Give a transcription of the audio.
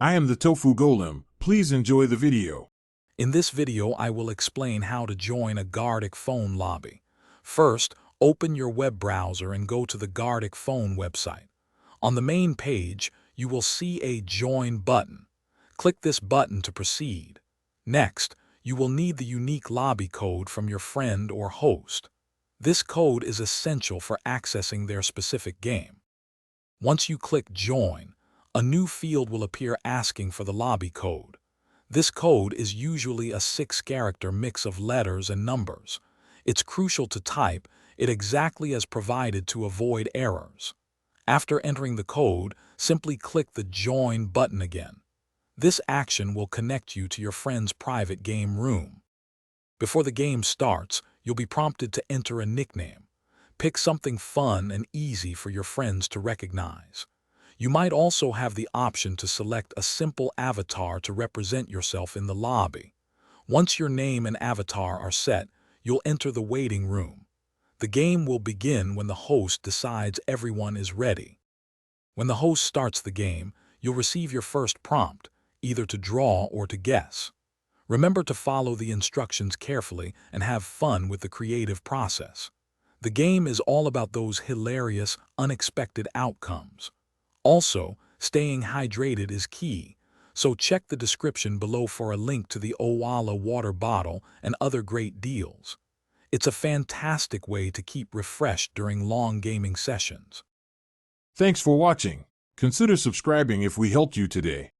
I am the Tofu Golem. Please enjoy the video. In this video, I will explain how to join a Gartic Phone lobby. First, open your web browser and go to the Gartic Phone website. On the main page, you will see a Join button. Click this button to proceed. Next, you will need the unique lobby code from your friend or host. This code is essential for accessing their specific game. Once you click Join, a new field will appear asking for the lobby code. This code is usually a 6-character mix of letters and numbers. It's crucial to type it exactly as provided to avoid errors. After entering the code, simply click the Join button again. This action will connect you to your friend's private game room. Before the game starts, you'll be prompted to enter a nickname. Pick something fun and easy for your friends to recognize. You might also have the option to select a simple avatar to represent yourself in the lobby. Once your name and avatar are set, you'll enter the waiting room. The game will begin when the host decides everyone is ready. When the host starts the game, you'll receive your first prompt, either to draw or to guess. Remember to follow the instructions carefully and have fun with the creative process. The game is all about those hilarious, unexpected outcomes. Also, staying hydrated is key, so check the description below for a link to the Owala water bottle and other great deals. It's a fantastic way to keep refreshed during long gaming sessions. Thanks for watching. Consider subscribing if we helped you today.